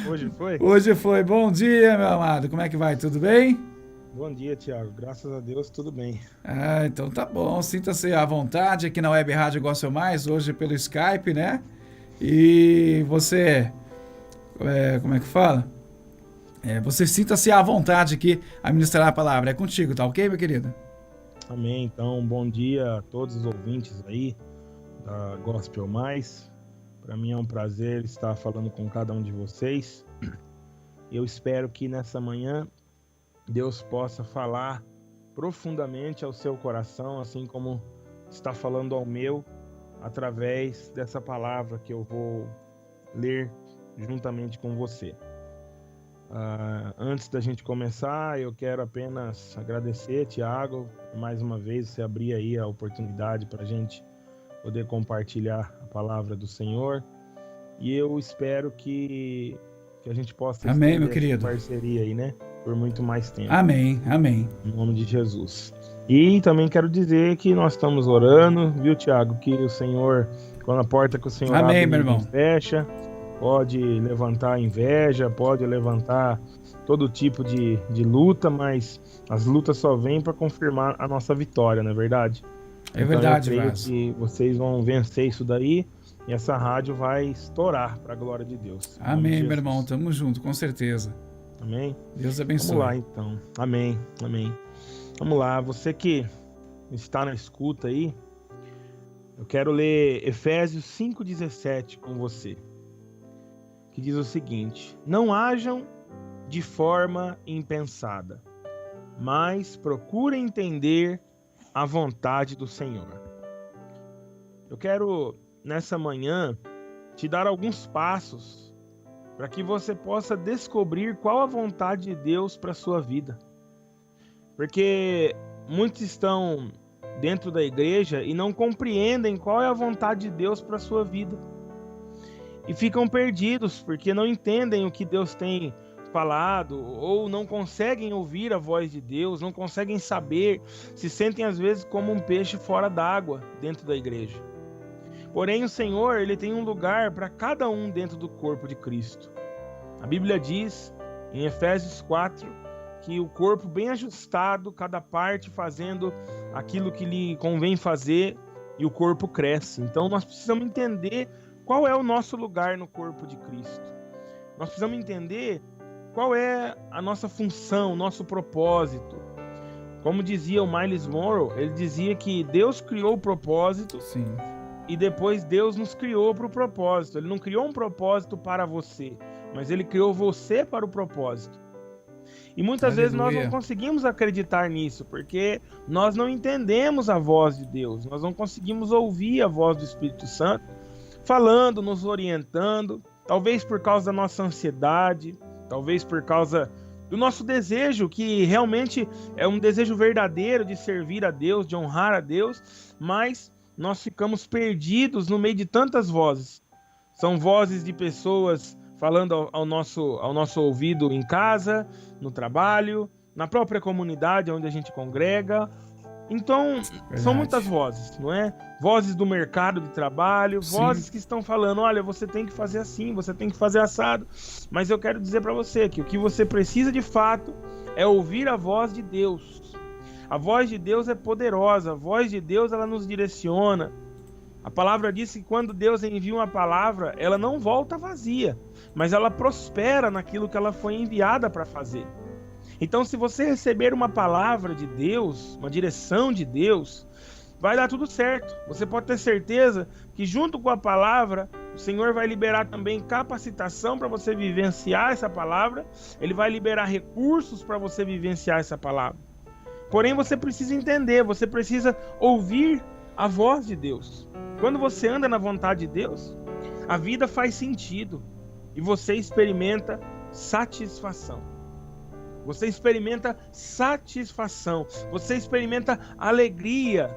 Hoje foi? Hoje foi. Bom dia, meu amado. Como é que vai? Tudo bem? Bom dia, Thiago. Graças a Deus, tudo bem. Ah, então tá bom. Sinta-se à vontade aqui na Web Rádio Gospel Mais, hoje pelo Skype, né? E você, como é que fala? Você sinta-se à vontade aqui a ministrar a palavra. É contigo, tá ok, meu querido? Amém. Então, bom dia a todos os ouvintes aí da Gospel Mais. Para mim é um prazer estar falando com cada um de vocês. Eu espero que nessa manhã Deus possa falar profundamente ao seu coração, assim como está falando ao meu, através dessa palavra que eu vou ler juntamente com você. Antes da gente começar, eu quero apenas agradecer, Thiago, mais uma vez você abrir aí a oportunidade para a gente poder compartilhar a palavra do Senhor. E eu espero que a gente possa Amém, meu estender essa querido. parceria aí, né? Por muito mais tempo, Amém, amém. em nome de Jesus. E também quero dizer que nós estamos orando, viu, Thiago? Que o Senhor, quando a porta que o Senhor Amém, abre, meu ninguém irmão. fecha. Pode levantar inveja, pode levantar todo tipo de luta, mas as lutas só vêm para confirmar a nossa vitória, não é verdade? É Então eu verdade, creio Vaso. que vocês vão vencer isso daí e essa rádio vai estourar para a glória de Deus, em nome de Amém, meu irmão. Jesus. Tamo junto, com certeza. Amém? Deus Vamos lá abençoe. então. Amém, amém. Vamos lá, você que está na escuta aí, eu quero ler Efésios 5,17 com você, que diz o seguinte: não hajam de forma impensada, mas procurem entender a vontade do Senhor. Eu quero, nessa manhã, te dar alguns passos para que você possa descobrir qual a vontade de Deus para a sua vida. Porque muitos estão dentro da igreja e não compreendem qual é a vontade de Deus para a sua vida. E ficam perdidos porque não entendem o que Deus tem falado ou não conseguem ouvir a voz de Deus, não conseguem saber, se sentem às vezes como um peixe fora d'água dentro da igreja. Porém, o Senhor, ele tem um lugar para cada um dentro do corpo de Cristo. A Bíblia diz em Efésios 4 que o corpo bem ajustado, cada parte fazendo aquilo que lhe convém fazer, e o corpo cresce. Então nós precisamos entender qual é o nosso lugar no corpo de Cristo. Nós precisamos entender qual é a nossa função, o nosso propósito. Como dizia o Miles Monroe, ele dizia que Deus criou o propósito Sim. e depois Deus nos criou para o propósito. Ele não criou um propósito para você, mas ele criou você para o propósito. E muitas vezes nós não Aleluia. conseguimos acreditar nisso, porque nós não entendemos a voz de Deus, nós não conseguimos ouvir a voz do Espírito Santo falando, nos orientando, talvez por causa da nossa ansiedade, talvez por causa do nosso desejo, que realmente é um desejo verdadeiro de servir a Deus, de honrar a Deus, mas nós ficamos perdidos no meio de tantas vozes. São vozes de pessoas falando ao nosso ouvido em casa, no trabalho, na própria comunidade onde a gente congrega. Então, são muitas Verdade. vozes, não é? Vozes do mercado de trabalho, Sim. vozes que estão falando, olha, você tem que fazer assim, você tem que fazer assado. Mas eu quero dizer para você que o que você precisa de fato é ouvir a voz de Deus. A voz de Deus é poderosa, a voz de Deus ela nos direciona. A palavra diz que quando Deus envia uma palavra, ela não volta vazia, mas ela prospera naquilo que ela foi enviada para fazer. Então, se você receber uma palavra de Deus, uma direção de Deus, vai dar tudo certo. Você pode ter certeza que junto com a palavra, o Senhor vai liberar também capacitação para você vivenciar essa palavra, Ele vai liberar recursos para você vivenciar essa palavra. Porém, você precisa entender, você precisa ouvir a voz de Deus. Quando você anda na vontade de Deus, a vida faz sentido e você experimenta satisfação. Você experimenta satisfação, você experimenta alegria.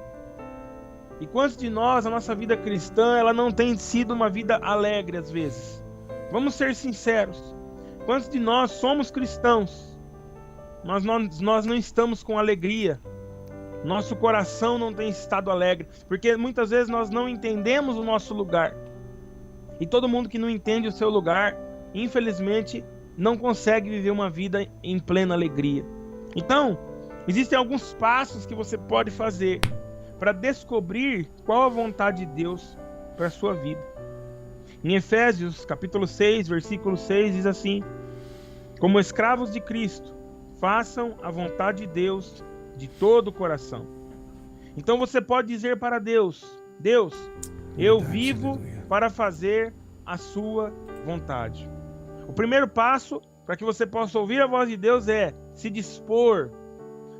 E quantos de nós, a nossa vida cristã, ela não tem sido uma vida alegre às vezes? Vamos ser sinceros. Quantos de nós somos cristãos, mas nós não estamos com alegria? Nosso coração não tem estado alegre, porque muitas vezes nós não entendemos o nosso lugar. E todo mundo que não entende o seu lugar infelizmente, não consegue viver uma vida em plena alegria. Então, existem alguns passos que você pode fazer para descobrir qual a vontade de Deus para a sua vida. Em Efésios, capítulo 6, versículo 6, diz assim: como escravos de Cristo, façam a vontade de Deus de todo o coração. Então você pode dizer para Deus: Deus, eu vivo para fazer a sua vontade. O primeiro passo para que você possa ouvir a voz de Deus é se dispor,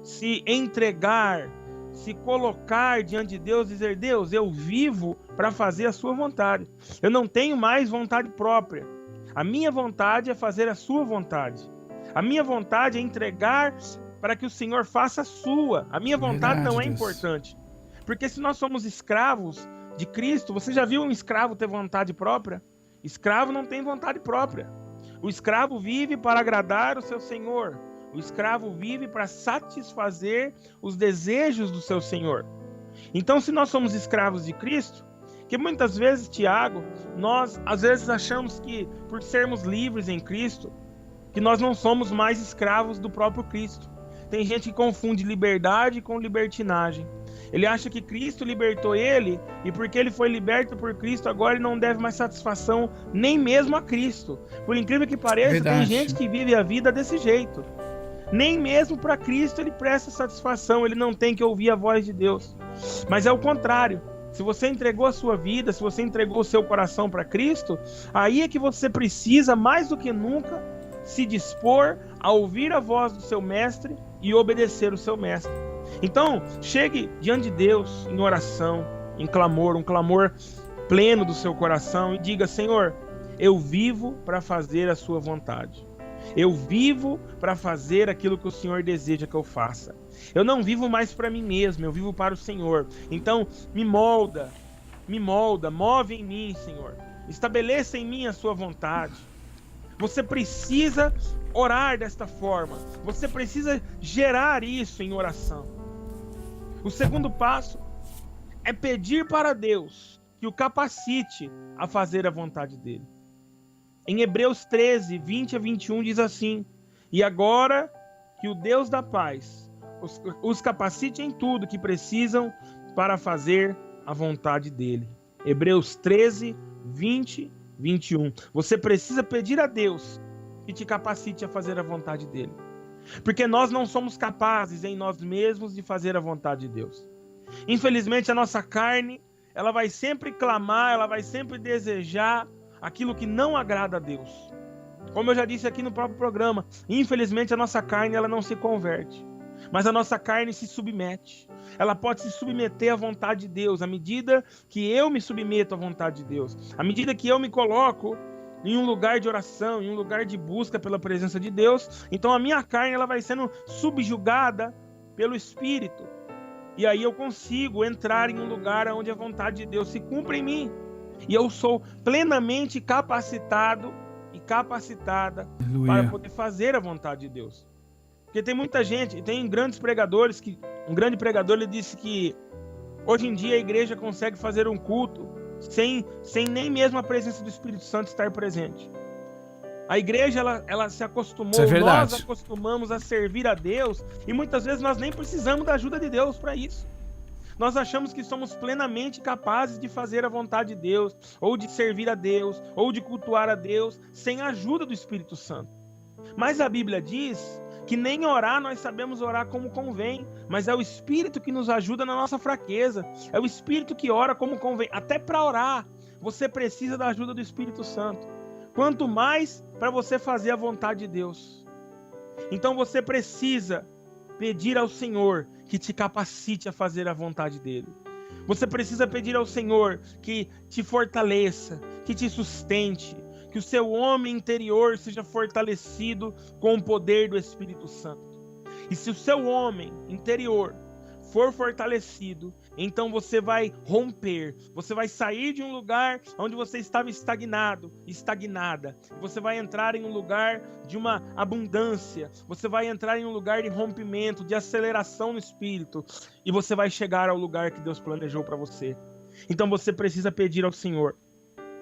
se entregar, se colocar diante de Deus e dizer: Deus, eu vivo para fazer a sua vontade. Eu não tenho mais vontade própria. A minha vontade é fazer a sua vontade. A minha vontade é entregar para que o Senhor faça a sua. A minha vontade não é importante. Porque se nós somos escravos de Cristo, você já viu um escravo ter vontade própria? Escravo não tem vontade própria. O escravo vive para agradar o seu Senhor. O escravo vive para satisfazer os desejos do seu Senhor. Então, se nós somos escravos de Cristo, que muitas vezes, Tiago, nós às vezes achamos que por sermos livres em Cristo, que nós não somos mais escravos do próprio Cristo. Tem gente que confunde liberdade com libertinagem. Ele acha que Cristo libertou ele, e porque ele foi liberto por Cristo, agora ele não deve mais satisfação nem mesmo a Cristo. Por incrível que pareça, tem gente que vive a vida desse jeito. Nem mesmo para Cristo ele presta satisfação, ele não tem que ouvir a voz de Deus. Mas é o contrário. Se você entregou a sua vida, se você entregou o seu coração para Cristo, aí é que você precisa, mais do que nunca, se dispor a ouvir a voz do seu mestre e obedecer o seu mestre. Então, chegue diante de Deus em oração, em clamor, um clamor pleno do seu coração, e diga: Senhor, eu vivo para fazer a sua vontade. Eu vivo para fazer aquilo que o Senhor deseja que eu faça. Eu não vivo mais para mim mesmo, eu vivo para o Senhor. Então, me molda, move em mim, Senhor. Estabeleça em mim a sua vontade. Você precisa orar desta forma. Você precisa gerar isso em oração. O segundo passo é pedir para Deus que o capacite a fazer a vontade dele. Em Hebreus 13, 20 a 21 diz assim: e agora que o Deus da paz os capacite em tudo que precisam para fazer a vontade dele. Hebreus 13, 20, 21. Você precisa pedir a Deus que te capacite a fazer a vontade dele. Porque nós não somos capazes em nós mesmos de fazer a vontade de Deus. Infelizmente, a nossa carne, ela vai sempre clamar, ela vai sempre desejar aquilo que não agrada a Deus. Como eu já disse aqui no próprio programa, infelizmente a nossa carne, ela não se converte. Mas a nossa carne se submete. Ela pode se submeter à vontade de Deus, à medida que eu me submeto à vontade de Deus. À medida que eu me coloco em um lugar de oração, em um lugar de busca pela presença de Deus, então a minha carne ela vai sendo subjugada pelo Espírito. E aí eu consigo entrar em um lugar onde a vontade de Deus se cumpre em mim. E eu sou plenamente capacitado e capacitada para poder fazer a vontade de Deus. Porque tem muita gente, tem grandes pregadores, um grande pregador ele disse que hoje em dia a igreja consegue fazer um culto sem nem mesmo a presença do Espírito Santo estar presente. A igreja ela se acostumou, nós acostumamos a servir a Deus e muitas vezes nós nem precisamos da ajuda de Deus para isso. Nós achamos que somos plenamente capazes de fazer a vontade de Deus, ou de servir a Deus, ou de cultuar a Deus, sem a ajuda do Espírito Santo. Mas a Bíblia diz que nem orar nós sabemos orar como convém, mas é o Espírito que nos ajuda na nossa fraqueza, é o Espírito que ora como convém. Até para orar, você precisa da ajuda do Espírito Santo. Quanto mais para você fazer a vontade de Deus. Então você precisa pedir ao Senhor que te capacite a fazer a vontade dele. Você precisa pedir ao Senhor que te fortaleça, que te sustente, que o seu homem interior seja fortalecido com o poder do Espírito Santo. E se o seu homem interior for fortalecido, então você vai romper, você vai sair de um lugar onde você estava estagnado, estagnada. Você vai entrar em um lugar de uma abundância, você vai entrar em um lugar de rompimento, de aceleração no Espírito, e você vai chegar ao lugar que Deus planejou para você. Então você precisa pedir ao Senhor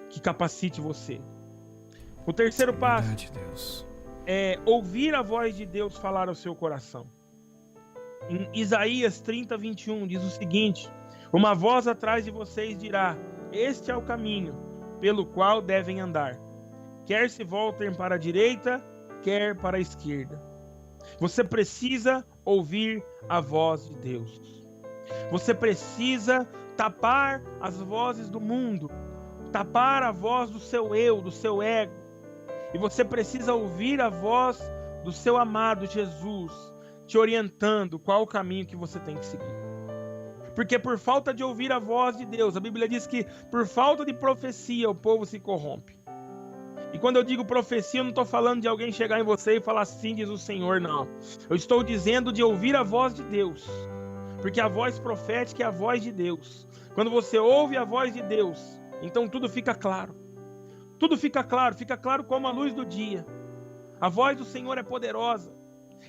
que capacite você. O terceiro passo Verdade, Deus. é ouvir a voz de Deus falar ao seu coração. Em Isaías 30, 21 diz o seguinte: uma voz atrás de vocês dirá: este é o caminho pelo qual devem andar. Quer se voltem para a direita, quer para a esquerda. Você precisa ouvir a voz de Deus. Você precisa tapar as vozes do mundo, tapar a voz do seu eu, do seu ego. E você precisa ouvir a voz do seu amado Jesus, te orientando qual o caminho que você tem que seguir. Porque por falta de ouvir a voz de Deus, a Bíblia diz que por falta de profecia o povo se corrompe. E quando eu digo profecia, eu não estou falando de alguém chegar em você e falar assim diz o Senhor, não. Eu estou dizendo de ouvir a voz de Deus. Porque a voz profética é a voz de Deus. Quando você ouve a voz de Deus, então tudo fica claro. Tudo fica claro como a luz do dia. A voz do Senhor é poderosa.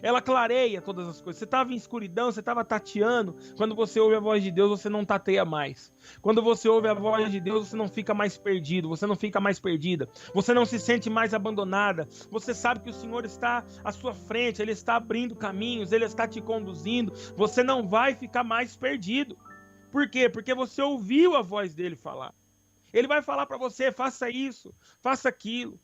Ela clareia todas as coisas. Você estava em escuridão, você estava tateando. Quando você ouve a voz de Deus, você não tateia mais. Quando você ouve a voz de Deus, você não fica mais perdido. Você não fica mais perdida. Você não se sente mais abandonada. Você sabe que o Senhor está à sua frente. Ele está abrindo caminhos. Ele está te conduzindo. Você não vai ficar mais perdido. Por quê? Porque você ouviu a voz dele falar. Ele vai falar para você: faça isso, faça aquilo.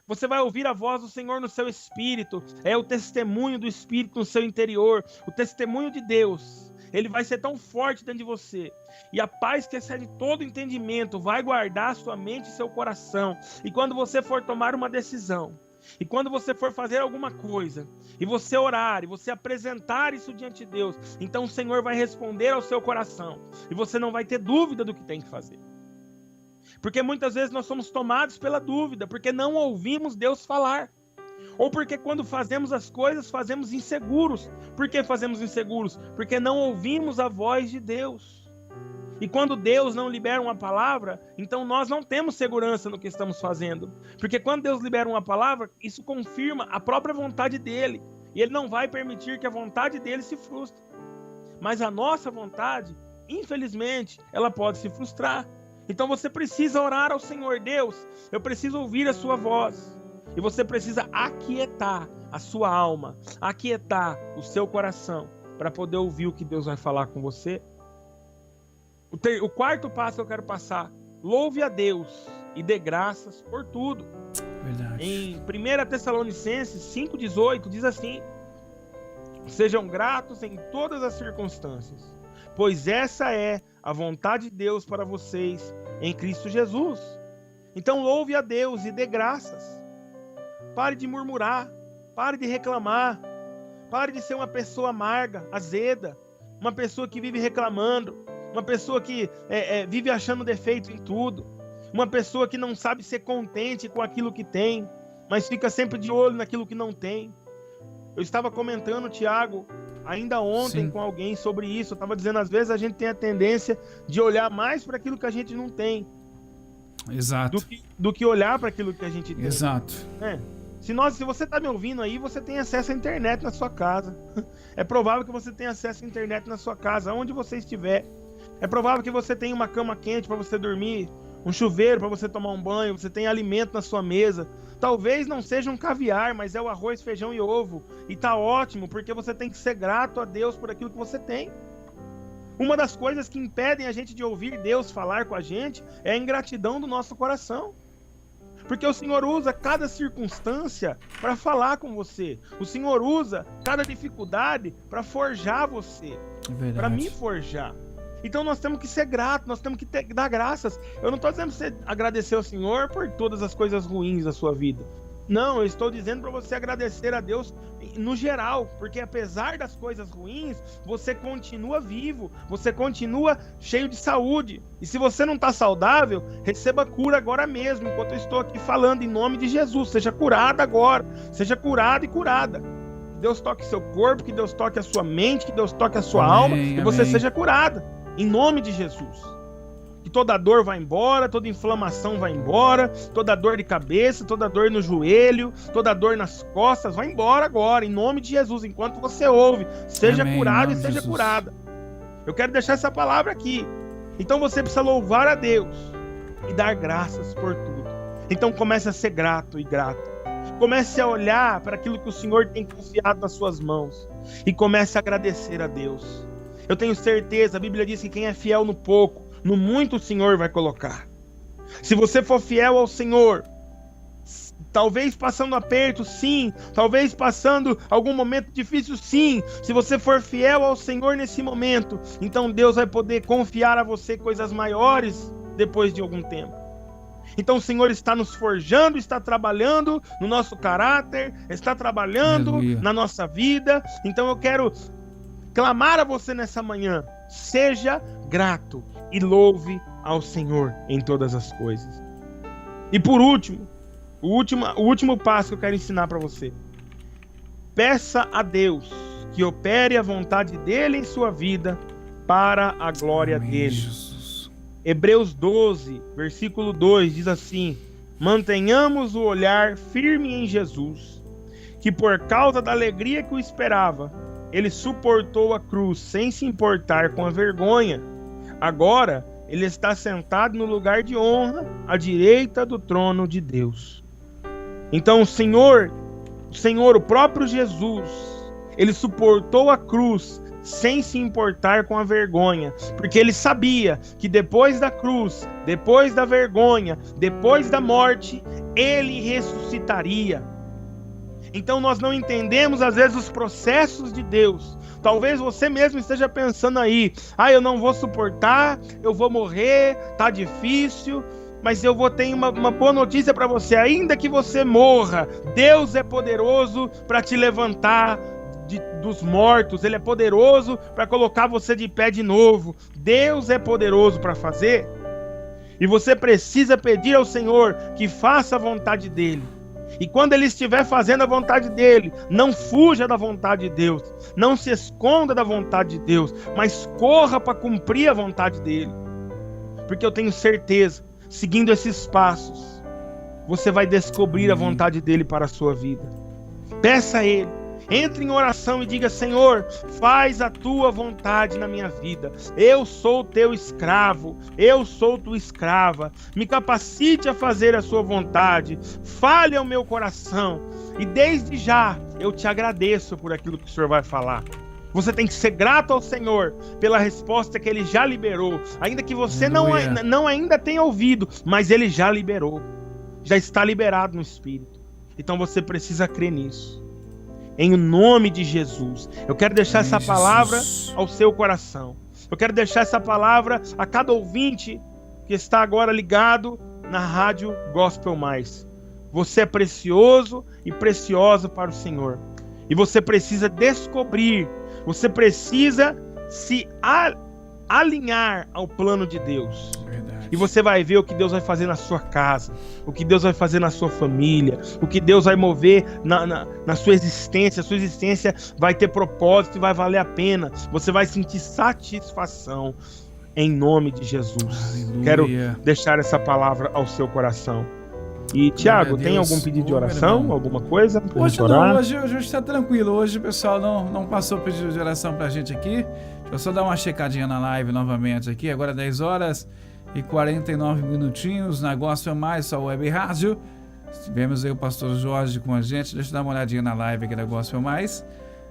Você vai ouvir a voz do Senhor no seu espírito. É o testemunho do Espírito no seu interior. O testemunho de Deus. Ele vai ser tão forte dentro de você. E a paz que excede todo entendimento vai guardar sua mente e seu coração. E quando você for tomar uma decisão, e quando você for fazer alguma coisa, e você orar, e você apresentar isso diante de Deus, então o Senhor vai responder ao seu coração. E você não vai ter dúvida do que tem que fazer. Porque muitas vezes nós somos tomados pela dúvida, porque não ouvimos Deus falar. Ou porque quando fazemos as coisas, fazemos inseguros. Por que fazemos inseguros? Porque não ouvimos a voz de Deus. E quando Deus não libera uma palavra, então nós não temos segurança no que estamos fazendo. Porque quando Deus libera uma palavra, isso confirma a própria vontade dele. E ele não vai permitir que a vontade dele se frustre. Mas a nossa vontade, infelizmente, ela pode se frustrar. Então você precisa orar ao Senhor. Deus, eu preciso ouvir a sua voz. E você precisa aquietar a sua alma, aquietar o seu coração, para poder ouvir o que Deus vai falar com você. O quarto passo que eu quero passar: louve a Deus e dê graças por tudo. Verdade. Em 1 Tessalonicenses 5,18 diz assim: sejam gratos em todas as circunstâncias, pois essa é a vontade de Deus para vocês em Cristo Jesus. Então louve a Deus e dê graças. Pare de murmurar, pare de reclamar, pare de ser uma pessoa amarga, azeda, uma pessoa que vive reclamando, uma pessoa que vive achando defeito em tudo, uma pessoa que não sabe ser contente com aquilo que tem, mas fica sempre de olho naquilo que não tem. Eu estava comentando, Tiago, ainda ontem com alguém sobre isso. Eu estava dizendo, às vezes a gente tem a tendência de olhar mais para aquilo que a gente não tem. Exato. Do que olhar para aquilo que a gente tem. Exato. Se você está me ouvindo aí, você tem acesso à internet na sua casa. É provável que você tenha acesso à internet na sua casa, onde você estiver. É provável que você tenha uma cama quente para você dormir, um chuveiro para você tomar um banho, você tem alimento na sua mesa. Talvez não seja um caviar, mas é o arroz, feijão e ovo. E tá ótimo, porque você tem que ser grato a Deus por aquilo que você tem. Uma das coisas que impedem a gente de ouvir Deus falar com a gente é a ingratidão do nosso coração. Porque o Senhor usa cada circunstância para falar com você. O Senhor usa cada dificuldade para forjar você, para me forjar. Então nós temos que ser gratos, nós temos que dar graças. Eu não estou dizendo para você agradecer ao Senhor por todas as coisas ruins da sua vida. Não, eu estou dizendo para você agradecer a Deus no geral, porque apesar das coisas ruins, você continua vivo, você continua cheio de saúde. E se você não está saudável, receba cura agora mesmo, enquanto eu estou aqui falando em nome de Jesus. Seja curada agora, seja curado e curada. Que Deus toque seu corpo, que Deus toque a sua mente, que Deus toque a sua alma, e você seja curada, em nome de Jesus. Que toda dor vai embora, toda inflamação vai embora, toda dor de cabeça, toda dor no joelho, toda dor nas costas, vai embora agora, em nome de Jesus. Enquanto você ouve, seja curado e seja curada. Eu quero deixar essa palavra aqui. Então você precisa louvar a Deus e dar graças por tudo. Então comece a ser grato e grato. Comece a olhar para aquilo que o Senhor tem confiado nas suas mãos e comece a agradecer a Deus. Eu tenho certeza, a Bíblia diz que quem é fiel no pouco, no muito o Senhor vai colocar. Se você for fiel ao Senhor, talvez passando aperto, sim. Talvez passando algum momento difícil, sim. Se você for fiel ao Senhor nesse momento, então Deus vai poder confiar a você coisas maiores depois de algum tempo. Então o Senhor está nos forjando, está trabalhando no nosso caráter, está trabalhando Aleluia. na nossa vida. Então eu quero clamar a você nessa manhã: seja grato e louve ao Senhor em todas as coisas. E por último, o último passo que eu quero ensinar para você: peça a Deus que opere a vontade dele em sua vida para a glória dele. Jesus. Hebreus 12, versículo 2 diz assim: mantenhamos o olhar firme em Jesus, que por causa da alegria que o esperava, ele suportou a cruz sem se importar com a vergonha. Agora ele está sentado no lugar de honra, à direita do trono de Deus. Então o Senhor, o próprio Jesus, ele suportou a cruz sem se importar com a vergonha, porque ele sabia que depois da cruz, depois da vergonha, depois da morte, ele ressuscitaria. Então nós não entendemos às vezes os processos de Deus. Talvez você mesmo esteja pensando aí: eu não vou suportar, eu vou morrer, tá difícil. Mas eu vou ter uma boa notícia para você: ainda que você morra, Deus é poderoso para te levantar dos mortos. Ele é poderoso para colocar você de pé de novo. Deus é poderoso para fazer. E você precisa pedir ao Senhor que faça a vontade dele. E quando ele estiver fazendo a vontade dele, não fuja da vontade de Deus, não se esconda da vontade de Deus, mas corra para cumprir a vontade dele. Porque eu tenho certeza, seguindo esses passos, você vai descobrir a vontade dele para a sua vida. Peça a ele. Entre em oração e diga: Senhor, faz a tua vontade na minha vida. Eu sou teu escravo, eu sou tua escrava. Me capacite a fazer a sua vontade. Fale ao meu coração. E desde já eu te agradeço por aquilo que o Senhor vai falar. Você tem que ser grato ao Senhor pela resposta que ele já liberou. Ainda que você não ainda tenha ouvido, mas ele já liberou. Já está liberado no Espírito. Então você precisa crer nisso. Em nome de Jesus, eu quero deixar essa palavra ao seu coração. Eu quero deixar essa palavra a cada ouvinte que está agora ligado na Rádio Gospel Mais. Você é precioso e preciosa para o Senhor. E você precisa descobrir, você precisa se alinhar ao plano de Deus. E você vai ver o que Deus vai fazer na sua casa, o que Deus vai fazer na sua família, o que Deus vai mover na sua existência. A sua existência vai ter propósito e vai valer a pena. Você vai sentir satisfação em nome de Jesus. Aleluia. Quero deixar essa palavra ao seu coração. E Tiago, tem algum pedido de oração? Alguma coisa? Hoje não, hoje está tranquilo. Hoje o pessoal não passou pedido de oração pra gente aqui. Deixa eu só dar uma checadinha na live novamente aqui. Agora 10 horas e 49 minutinhos na Gospel Mais, só Web Rádio. Tivemos aí o pastor Jorge com a gente. Deixa eu dar uma olhadinha na live aqui da Gospel Mais.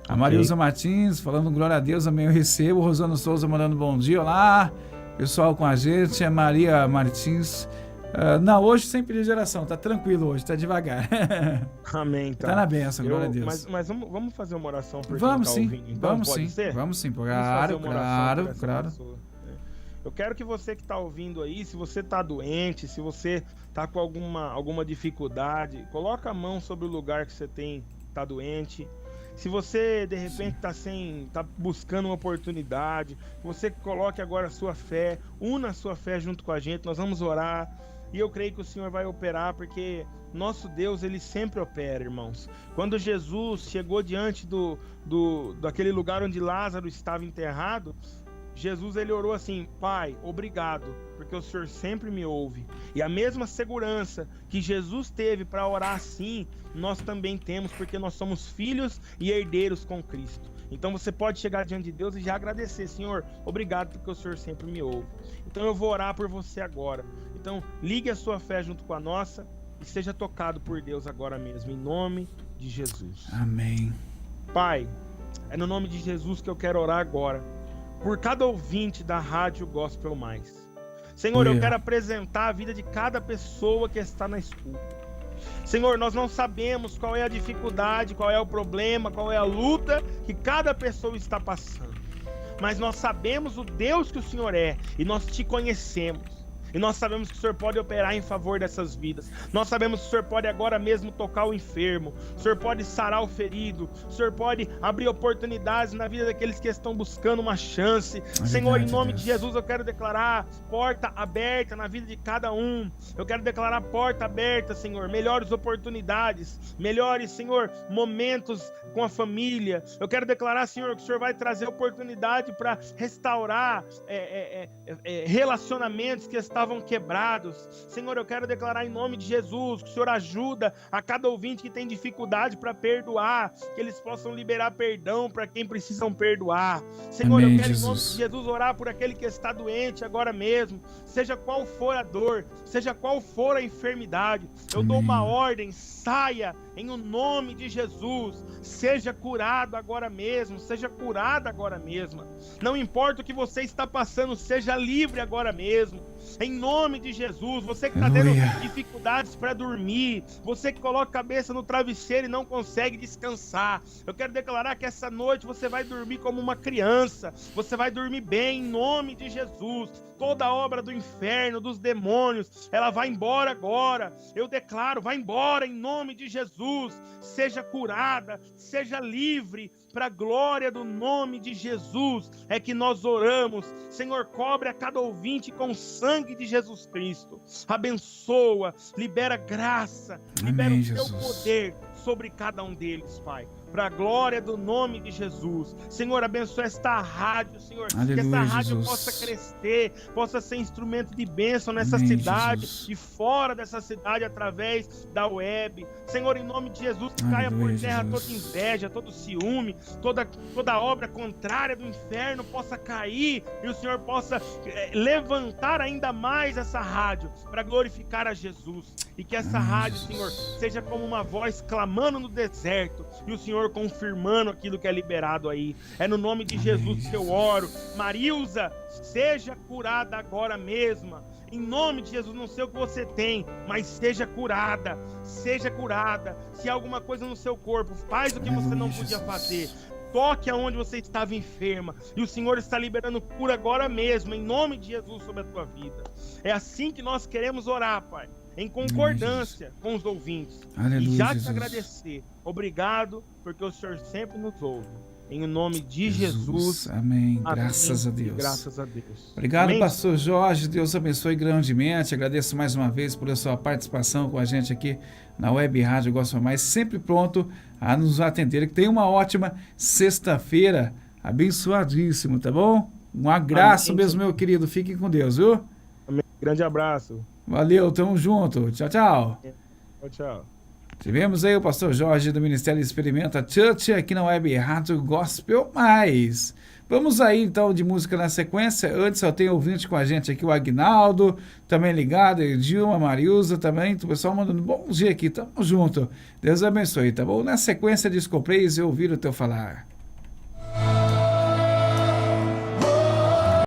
A Marilza Martins falando glória a Deus, amém, eu recebo. O Rosano Souza mandando bom dia, olá. Pessoal com a gente, a Maria Martins. Não, hoje sem pedir de oração, tá tranquilo hoje, tá devagar. Amém. Tá na bênção, glória a Deus. Mas vamos fazer uma oração por vamos quem tá sim, ouvindo. Então, vamos pode sim, ser? vamos sim, claro. Eu quero que você que está ouvindo aí, se você está doente, se você está com alguma dificuldade, coloca a mão sobre o lugar que você está doente. Se você de repente está buscando uma oportunidade, você coloque agora a sua fé, una a sua fé junto com a gente, nós vamos orar. E eu creio que o Senhor vai operar, porque nosso Deus, ele sempre opera, irmãos. Quando Jesus chegou diante daquele lugar onde Lázaro estava enterrado, Jesus, ele orou assim: Pai, obrigado, porque o Senhor sempre me ouve. E a mesma segurança que Jesus teve para orar assim, nós também temos, porque nós somos filhos e herdeiros com Cristo. Então você pode chegar diante de Deus e já agradecer: Senhor, obrigado porque o Senhor sempre me ouve. Então eu vou orar por você agora. Então ligue a sua fé junto com a nossa e seja tocado por Deus agora mesmo, em nome de Jesus. Amém. Pai, é no nome de Jesus que eu quero orar agora, por cada ouvinte da Rádio Gospel Mais. Senhor, eu quero apresentar a vida de cada pessoa que está na escuta. Senhor, nós não sabemos qual é a dificuldade, qual é o problema, qual é a luta que cada pessoa está passando. Mas nós sabemos o Deus que o Senhor é, e nós te conhecemos. E nós sabemos que o Senhor pode operar em favor dessas vidas. Nós sabemos que o Senhor pode agora mesmo tocar o enfermo. O Senhor pode sarar o ferido. O Senhor pode abrir oportunidades na vida daqueles que estão buscando uma chance. Senhor, em nome de Jesus, eu quero declarar porta aberta na vida de cada um. Eu quero declarar porta aberta, Senhor. Melhores oportunidades. Melhores, Senhor, momentos com a família. Eu quero declarar, Senhor, que o Senhor vai trazer oportunidade para restaurar relacionamentos que estavam quebrados. Senhor, eu quero declarar em nome de Jesus que o Senhor ajuda a cada ouvinte que tem dificuldade para perdoar, que eles possam liberar perdão para quem precisam perdoar. Senhor, Amém, eu quero Jesus. em nome de Jesus orar por aquele que está doente agora mesmo, seja qual for a dor, seja qual for a enfermidade. Eu dou uma ordem, saia em o nome de Jesus, seja curado agora mesmo, seja curada agora mesmo. Não importa o que você está passando, seja livre agora mesmo. Em nome de Jesus, você que está tendo dificuldades para dormir, você que coloca a cabeça no travesseiro e não consegue descansar, eu quero declarar que essa noite você vai dormir como uma criança, você vai dormir bem em nome de Jesus. Toda obra do inferno, dos demônios, ela vai embora agora. Eu declaro, vai embora em nome de Jesus. Seja curada, seja livre, para a glória do nome de Jesus é que nós oramos. Senhor, cobre a cada ouvinte com o sangue de Jesus Cristo. Abençoa, libera graça, libera o teu poder sobre cada um deles, Pai, para a glória do nome de Jesus. Senhor, abençoa esta rádio, Senhor, Aleluia, que essa rádio Jesus. possa crescer, possa ser instrumento de bênção nessa cidade, Jesus. e fora dessa cidade, através da web. Senhor, em nome de Jesus, que caia por terra toda inveja, todo ciúme, toda obra contrária do inferno possa cair, e o Senhor possa levantar ainda mais essa rádio para glorificar a Jesus, e que essa rádio, Senhor, seja como uma voz clamando no deserto, e o Senhor confirmando aquilo que é liberado aí. É no nome de Jesus que eu oro. Marilza, seja curada agora mesmo. Em nome de Jesus, não sei o que você tem, mas seja curada. Seja curada. Se há alguma coisa no seu corpo, faz o que você não podia fazer. Toque aonde você estava enferma, e o Senhor está liberando cura agora mesmo, em nome de Jesus, sobre a tua vida. É assim que nós queremos orar, Pai, em concordância com os ouvintes. Aleluia, e já Jesus. te agradecer. Obrigado, porque o Senhor sempre nos ouve. Em nome de Jesus. Amém. Amém. Graças a Deus. Graças a Deus. Obrigado, Amém. pastor Jorge. Deus abençoe grandemente. Agradeço mais uma vez por sua participação com a gente aqui na Web Rádio Gospel Mais, sempre pronto a nos atender. Que tenha uma ótima sexta-feira, abençoadíssimo, tá bom? Um abraço Amém. mesmo, meu querido. Fiquem com Deus, viu? Amém. Grande abraço. Valeu, tamo junto. Tchau, tchau. Tchau, tchau. Tivemos aí o pastor Jorge do Ministério Experimenta Church aqui na Web Rádio Gospel Mais. Vamos aí então de música na sequência. Antes só tem ouvinte com a gente aqui, o Agnaldo, também ligado, Edilma, Marilza também. O pessoal mandando bom dia aqui, tamo junto. Deus abençoe, tá bom? Na sequência, Disco Praise e Ouvir o Teu Falar.